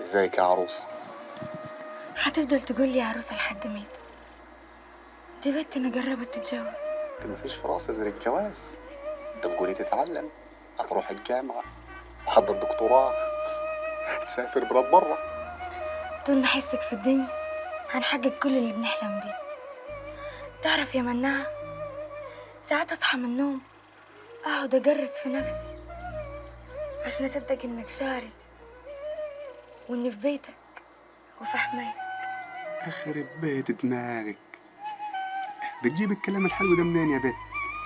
ازيك يا عروسة؟ هتفضل تقول لي يا عروسة لحد متى؟ دي بنت انا جربت تتجوز. انت مفيش في راسك غير الجواز. انت بتقولي تتعلم، هتروح الجامعة، تحضر دكتوراه، تسافر بلاد بره. طول ما احسك في الدنيا هنحقق كل اللي بنحلم بيه. تعرف يا مناع، ساعات اصحى من النوم اقعد اجرس في نفسي عشان اصدق انك شاري واني في بيتك وفي حماية. اخرب بيت دماغك، بتجيب الكلام الحلو ده منين يا بت؟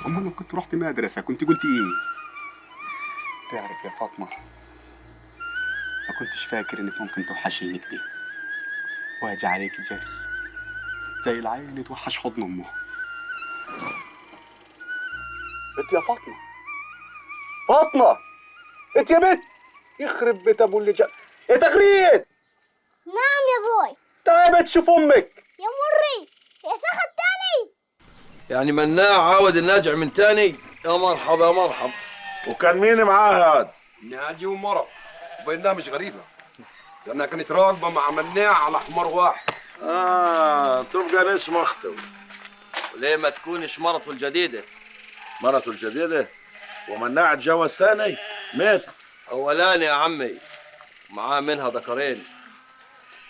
امال لو كنت رحت مدرسة كنت قلت ايه؟ تعرف يا فاطمة، ما كنتش فاكر انك ممكن توحشيني كده واجي عليك جري زي العيل اللي توحش حضن امه. انت يا فاطمة، فاطمة انت يا بت، يخرب بيت ابو اللي جا يا تغريد. نعم يا بوي. تعالي يا بت شوف امك. يا مري يا سخط تاني. يعني مناع عاود الناجع من تاني؟ يا مرحبا يا مرحبا. وكان مين معاه هاد؟ ناجي ومرة، وبينها مش غريبة لأنها كانت راكبة مع مناع على حمار واحد. تبقى نسمة أخته. وليه ما تكونش مرته الجديدة؟ مرته الجديدة؟ ومناع اتجوز تاني؟ مات؟ أولاني يا عمي معاه منها ذكرين،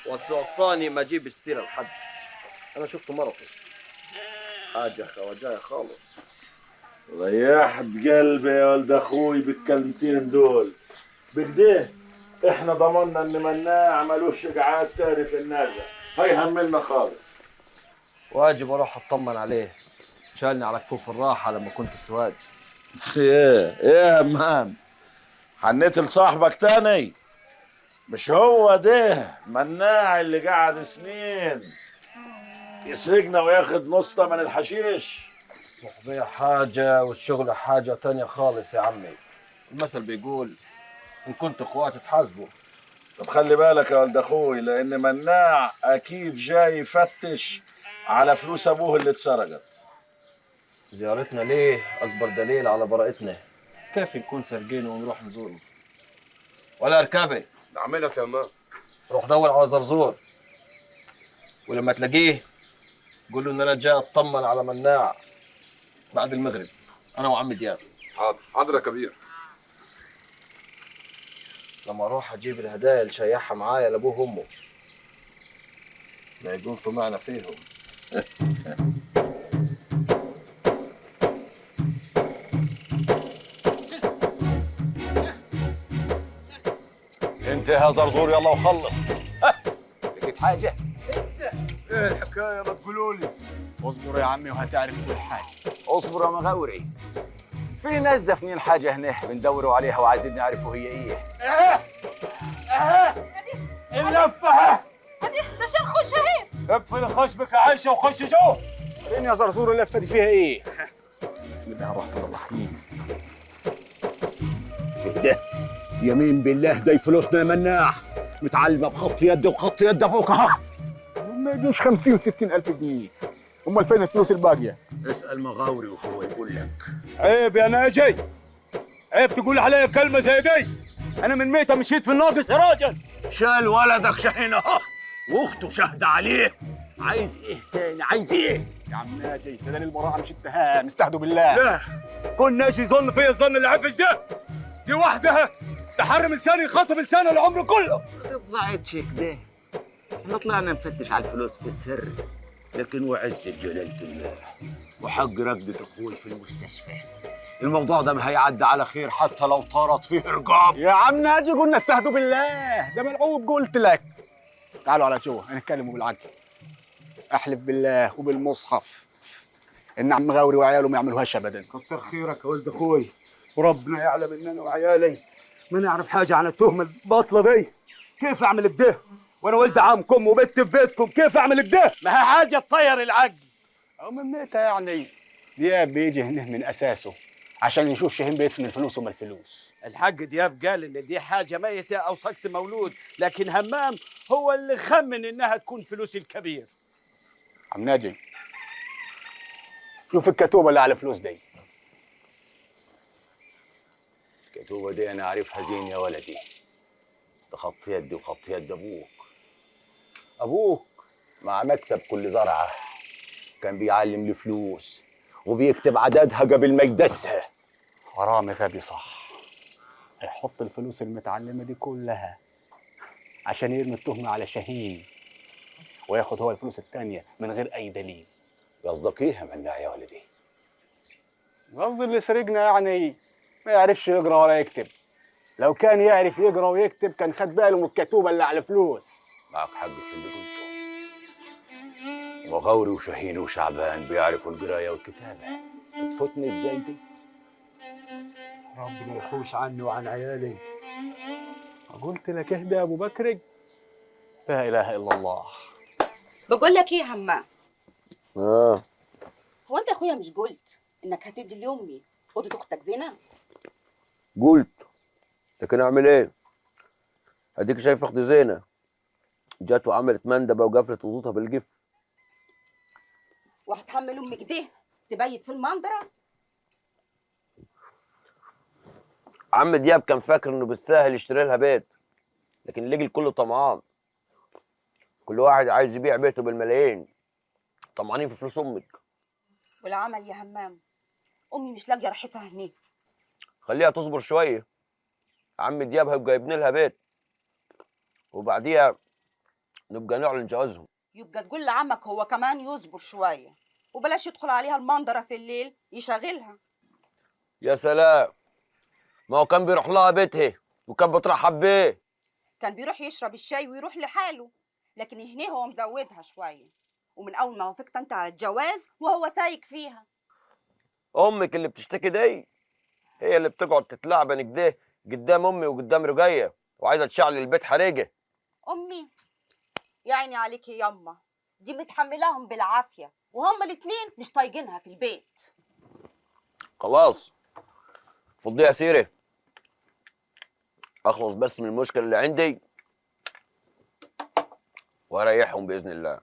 وصاني ما أجيب السيرة لحد. أنا شفت مرته حاجة خواجاية خالص. ريحت قلبي يا ولد أخوي بالكلمتين دول. بكده إحنا ضمننا إن مناع ملوش قعاد تاني في النازع، هي هملنا خالص. واجب أروح أطمن عليه، شالني على كفوف الراحة لما كنت في سواد. إيه يا همام، حنيت لصاحبك تاني؟ مش هو ده مناع اللي قعد سنين يسرقنا وياخد نص تمن الحشيش؟ الصحبية حاجة والشغل حاجة تانية خالص يا عمي. المثل بيقول إن كنت اخوات تحاسبوا. طب خلي بالك يا ولد اخوي، لان مناع اكيد جاي يفتش على فلوس ابوه اللي اتسرقت. زيارتنا ليه أكبر دليل على براءتنا. كيف نكون سارقين ونروح نزوره؟ ولا اركبي نعملها سلمان، روح دور على زرزور، ولما تلاقيه قول له إن أنا جاي أطمن على مناع بعد المغرب، أنا وعم دياب. حاضر حاضر يا كبير. لما أروح أجيب الهدايا اللي شيحها معايا لأبوه وأمه لا يقول طمعنا فيهم. انت يا زرزور يلا وخلص. لقيت حاجة؟ لسه. ايه الحكايه ما تقولوا لي؟ اصبر يا عمي وهتعرف كل حاجة. اصبر يا مغاوري، في ناس دافنين حاجة هنا بندوروا عليها وعايزين نعرفوا هي ايه. اللفه. هدي ده شيخ شهيد. اقفل خشبك يا عايشه وخش جوه. فين يا زرزور اللفة دي فيها ايه؟ بسم الله الرحمن الرحيم. ده يمين بالله دي فلوسنا يا مناع، متعلمة بخط يدي وخط يد ابوك اهو. ما يجوش 50 60 ألف جنيه. امال فين الفلوس الباقية؟ اسأل مغاوري وهو يقول لك. عيب يا ناجي، عيب تقول عليا كلمه زي دي. انا من ميته مشيت في الناقص يا راجل. شال ولدك شاهين اهو واخته شاهدة عليه، عايز ايه تاني؟ عايز ايه؟ يا عم ناجي ده دليل البراءة مش اتهام، استهدوا بالله. لا كناش يظن فيا الظن اللي عفش ده. دي وحدها تحرم لساني يخاطب لسانه العمر كله. ما تتصعدش كده، احنا طلعنا نفتش على الفلوس في السر، لكن وعزة جلالة الله وحق رقدة اخوي في المستشفى الموضوع ده ما هيعدي على خير حتى لو طارت فيه رقاب. يا عم ناجي قلنا استهدوا بالله، ده ملعوب قلت لك. تعالوا على جوه هنتكلموا بالعقل. احلف بالله وبالمصحف ان عم غاوري وعياله ما يعملوهاش ابدا. كتر خيرك يا ولد اخوي، وربنا يعلم ان انا وعيالي ما نعرف حاجه عن التهمه الباطله دي. كيف اعمل كده وانا ولد عمكم وبت في بيتكم؟ كيف اعمل كده؟ ما هي حاجة تطير العقل. او من ميتة يعني دياب بيجي هنا من اساسه عشان يشوف شاهين بيدفن الفلوس وما الفلوس. الحاج دياب قال ان دي حاجة ميتة او سقط مولود، لكن همام هو اللي خمن انها تكون فلوس الكبير. عم ناجي شوف الكتوبه اللي على الفلوس دي. الكتوبة دي انا عارفها زين يا ولدي، ده خط يدي وخط يد ابوك مع مكسب كل زرعه كان بيعلم لي فلوس وبيكتب عددها قبل ما يدسها. حرامي غبي صح، هيحط الفلوس المتعلمة دي كلها عشان يرمي التهمة على شاهين وياخد هو الفلوس التانية من غير أي دليل. قصدك ايه يا مناع يا ولدي؟ قصدي اللي سرقنا يعني ما يعرفش يقرا ولا يكتب. لو كان يعرف يقرا ويكتب كان خد باله من الكتوبة اللي على الفلوس. معك حق في اللي قلته. وغوري وشاهين وشعبان بيعرفوا القرايه والكتابه، تفوتني ازاي دي؟ ربنا يحوش عني وعن عيالي. قلت لك اهدى يا ابو بكر. لا اله الا الله. بقول لك ايه يا همام، اه هو انت يا اخويا مش قلت انك هتدي لامي اوضه اختك زينب؟ قلت، لكن اعمل ايه؟ اديك شايف اختي زينه جت وعملت مندبه وقفلت وضوطها بالجف. وهتحمل امك ده تبيت في المنظره؟ عم دياب كان فاكر انه بالساهل يشتري لها بيت، لكن لقي الكل طمعان. كل واحد عايز يبيع بيته بالملايين، طمعانين في فلوس امك. والعمل يا همام، امي مش لاقيه راحتها هناك. خليها تصبر شويه، عم دياب هيبقى يبني لها بيت وبعديها نبقى نعلن جوازهم. يبقى تقول لعمك هو كمان يصبر شويه وبلاش يدخل عليها المنظره في الليل يشغلها. يا سلام، ما هو كان بيروح لها بيتها وكان بترحب بيه. كان بيروح يشرب الشاي ويروح لحاله، لكن هنا هو مزودها شويه، ومن اول ما وافقت انت على الجواز وهو سايق فيها. امك اللي بتشتكي دي هي اللي بتقعد تتلعبن كده قدام امي وقدام رجايه وعايزه تشعل البيت حريقه. امي يا عيني عليك يا يما، دي متحملاهم بالعافيه وهما الاتنين مش طايقينها في البيت. خلاص فضيها سيره، اخلص بس من المشكله اللي عندي واريحهم باذن الله.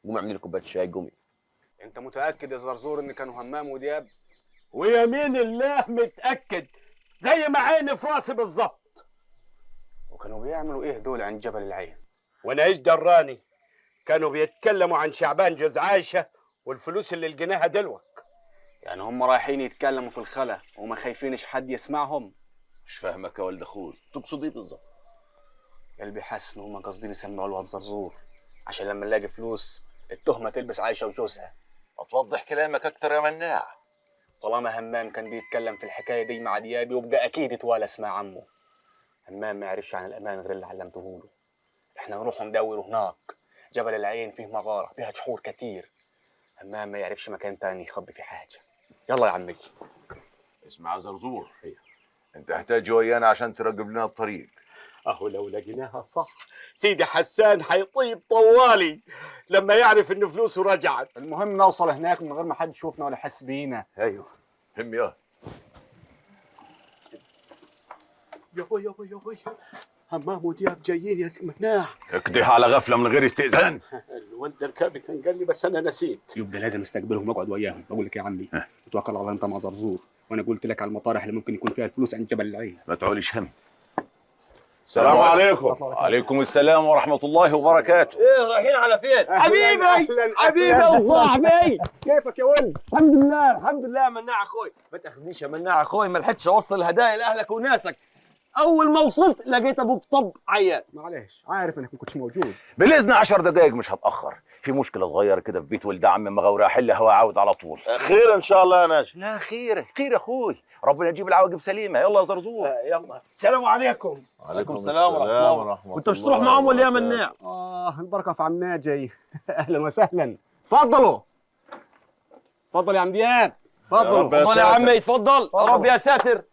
قومي اعملي لي كوبايه شاي قومي. انت متاكد يا زرزور ان كانوا همام ودياب؟ ويمين الله متأكد زي ما عيني في راسي بالظبط. وكانوا بيعملوا ايه دول عند جبل العين؟ وانا ايش دراني؟ كانوا بيتكلموا عن شعبان جوز عايشه والفلوس اللي لقيناها دلوك. يعني هم رايحين يتكلموا في الخلا وما خايفينش حد يسمعهم؟ مش فاهمك يا ولد اخوي، تقصد ايه بالظبط؟ قلبي حاسس ان هم قاصدين يسمعوا الواد زرزور عشان لما نلاقي فلوس التهمه تلبس عايشه وجوزها. هتوضح كلامك اكتر يا مناع. طالما همام كان بيتكلم في الحكايه دي مع دياب يبقى اكيد اتوالس مع عمه. همام ما يعرفش عن الامان غير اللي علمته له. احنا نروح ندور هناك. جبل العين فيه مغاره فيها جحور كتير. همام ما يعرفش مكان تاني يخبي فيه حاجه. يلا يا عمي. اسمع يا زرزور، انت هتحتاج ويانا عشان ترقب لنا الطريق. اهو لو لقيناها صح سيدي حسان حيطيب طوالي لما يعرف ان فلوسه رجعت. المهم نوصل هناك من غير ما حد يشوفنا ولا يحس بينا. ايوه هم يا يابا همام ودياب جايين يا سي مناع. اكده على غفله من غير استئذان. الولد الكابي كان قال لي بس انا نسيت. يبقى لازم استقبلهم واقعد وياهم. بقول لك يا عمي اتوكل على الله انت مع زرزور، وانا قلت لك على المطارح اللي ممكن يكون فيها الفلوس عند جبل العين. ما تعوليش هم. السلام عليكم. وعليكم السلام ورحمة الله وبركاته. ايه رايحين على فين؟ حبيبي وصاحبي كيفك يا ولد؟ الحمد لله يا مناع اخوي. ما تاخذنيش يا مناع اخوي، ما لحقتش اوصل هدايا لاهلك وناسك. اول ما وصلت لقيت ابوك طب عيان. معلش عارف انك ما كنتش موجود. بالإذن 10 دقايق مش هتأخر، في مشكلة صغيرة كده في بيت ولد عم مغاورة أحلها وأعود على طول. خير ان شاء الله يا ناجي. لا خير خير يا أخوي، ربنا يجيب العواقب سليمة. يلا يا زرزور. يلا سلام عليكم. وعليكم السلام ورحمة الله. وانت مش تروح معاهم ولا يا مناع؟ البركه في عم ناجي. اهلا وسهلا. تفضلوا تفضل يا عم دياب. تفضلوا. تفضل يا عمي تفضل. رب يا ساتر.